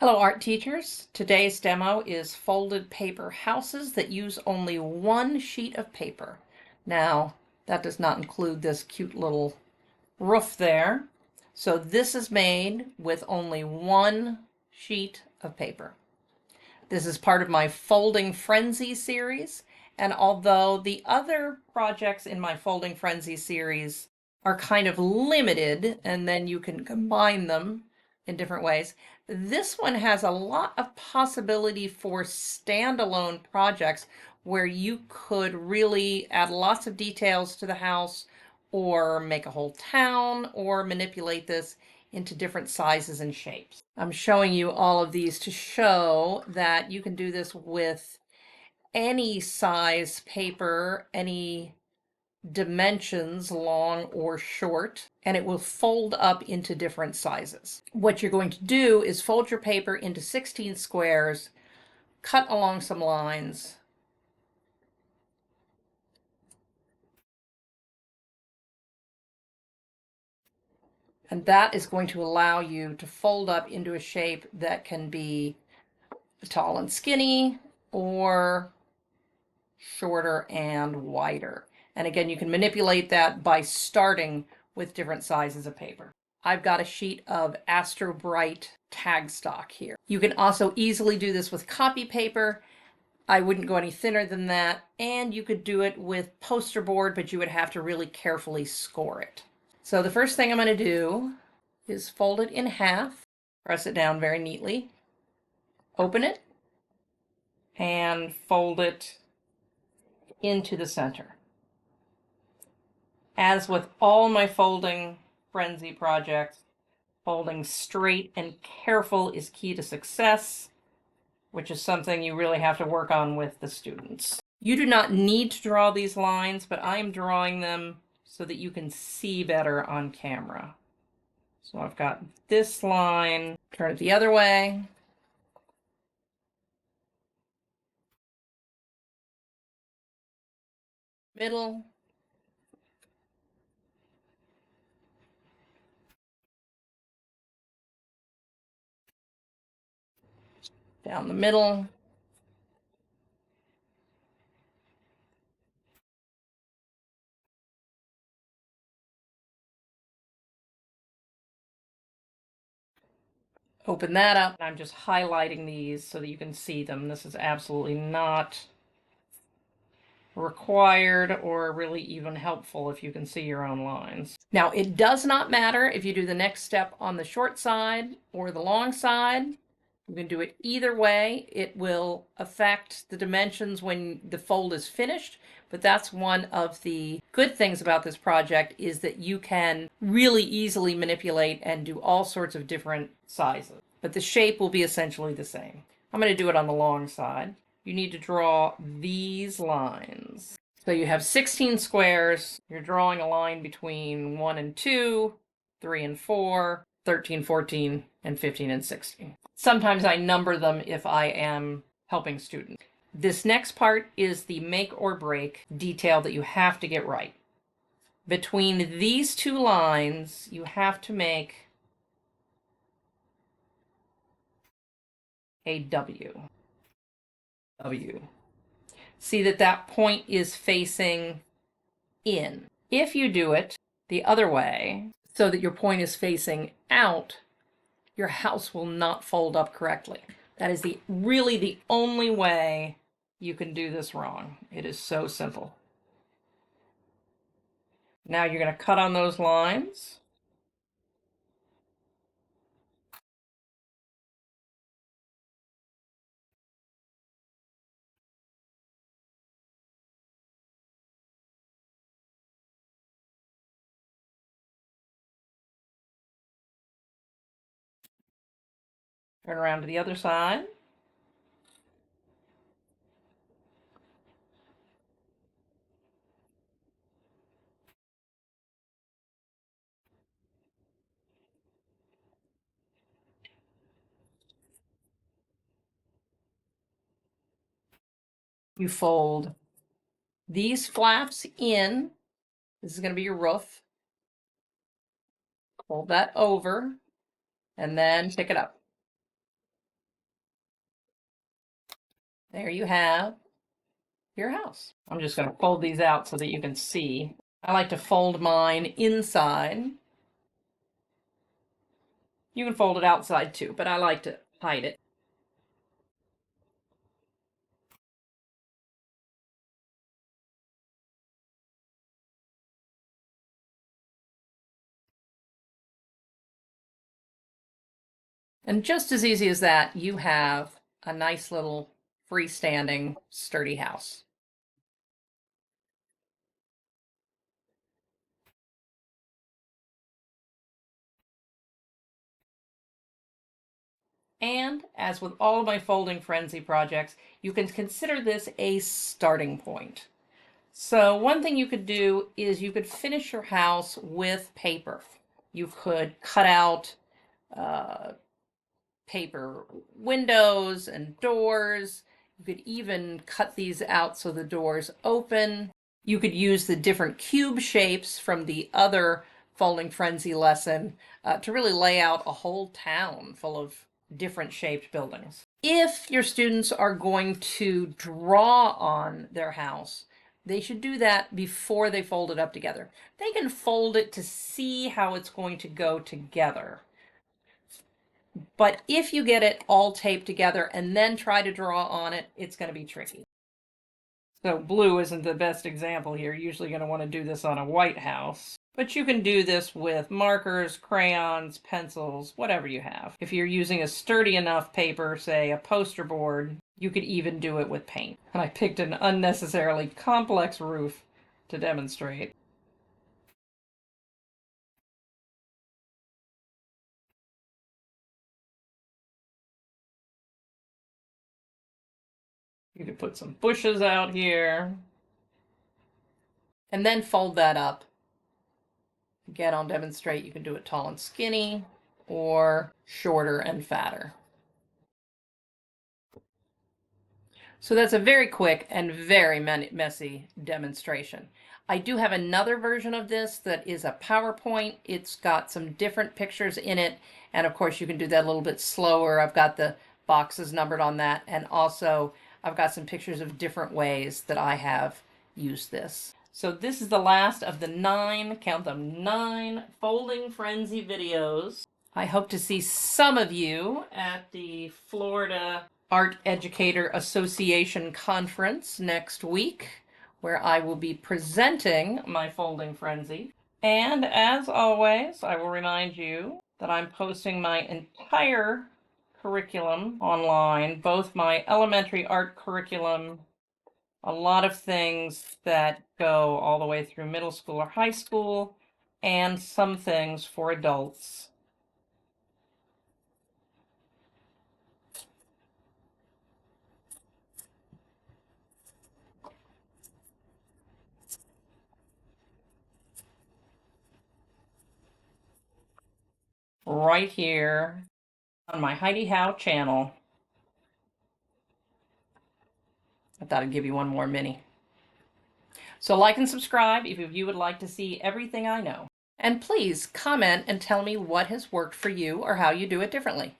Hello, art teachers. Today's demo is folded paper houses that use only one sheet of paper. Now, that does not include this cute little roof there. So this is made with only one sheet of paper. This is part of my Folding Frenzy series, and although the other projects in my Folding Frenzy series are kind of limited, and then you can combine them in different ways, this one has a lot of possibility for standalone projects where you could really add lots of details to the house or make a whole town or manipulate this into different sizes and shapes. I'm showing you all of these to show that you can do this with any size paper, any dimensions, long or short, and it will fold up into different sizes. What you're going to do is fold your paper into 16 squares, cut along some lines, and that is going to allow you to fold up into a shape that can be tall and skinny or shorter and wider. And again, you can manipulate that by starting with different sizes of paper. I've got a sheet of Astro Bright tag stock here. You can also easily do this with copy paper. I wouldn't go any thinner than that. And you could do it with poster board, but you would have to really carefully score it. So the first thing I'm going to do is fold it in half, press it down very neatly, open it, and fold it into the center. As with all my Folding Frenzy projects, folding straight and careful is key to success, which is something you really have to work on with the students. You do not need to draw these lines, but I am drawing them so that you can see better on camera. So I've got this line, turn it the other way. Middle. Down the middle. Open that up. I'm just highlighting these so that you can see them. This is absolutely not required or really even helpful if you can see your own lines. Now, it does not matter if you do the next step on the short side or the long side. You can do it either way. It will affect the dimensions when the fold is finished, but that's one of the good things about this project is that you can really easily manipulate and do all sorts of different sizes, but the shape will be essentially the same. I'm going to do it on the long side. You need to draw these lines. So you have 16 squares. You're drawing a line between 1 and 2, 3 and 4, 13, 14, and 15 and 16. Sometimes I number them if I am helping students. This next part is the make or break detail that you have to get right. Between these two lines, you have to make a W. W. See that that point is facing in. If you do it the other way, so that your point is facing out, your house will not fold up correctly. That is really the only way you can do this wrong. It is so simple. Now you're going to cut on those lines. Turn around to the other side. You fold these flaps in. This is going to be your roof. Fold that over and then pick it up. there you have your house. I'm just going to fold these out so that you can see. I like to fold mine inside. You can fold it outside too, but I like to hide it. And just as easy as that, you have a nice little freestanding, sturdy house. And as with all of my folding frenzy projects, you can consider this a starting point. So one thing you could do is you could finish your house with paper. You could cut out paper windows and doors. You could even cut these out so the doors open. You could use the different cube shapes from the other Folding Frenzy lesson to really lay out a whole town full of different shaped buildings. If your students are going to draw on their house, they should do that before they fold it up together. They can fold it to see how it's going to go together. But if you get it all taped together and then try to draw on it, it's going to be tricky. So blue isn't the best example here. You're usually going to want to do this on a white house. But you can do this with markers, crayons, pencils, whatever you have. If you're using a sturdy enough paper, say a poster board, you could even do it with paint. And I picked an unnecessarily complex roof to demonstrate. You could put some bushes out here. And then fold that up. Again, I'll demonstrate you can do it tall and skinny or shorter and fatter. So that's a very quick and very messy demonstration. I do have another version of this that is a PowerPoint. It's got some different pictures in it. And of course, you can do that a little bit slower. I've got the boxes numbered on that. And also, I've got some pictures of different ways that I have used this. So this is the last of the 9, count them, 9 Folding Frenzy videos. I hope to see some of you at the Florida Art Educator Association conference next week, where I will be presenting my Folding Frenzy. And as always, I will remind you that I'm posting my entire curriculum online, both my elementary art curriculum, a lot of things that go all the way through middle school or high school, and some things for adults. Right here on my Heidi How channel. I thought I'd give you one more mini. So like and subscribe if you would like to see everything I know. And please comment and tell me what has worked for you or how you do it differently.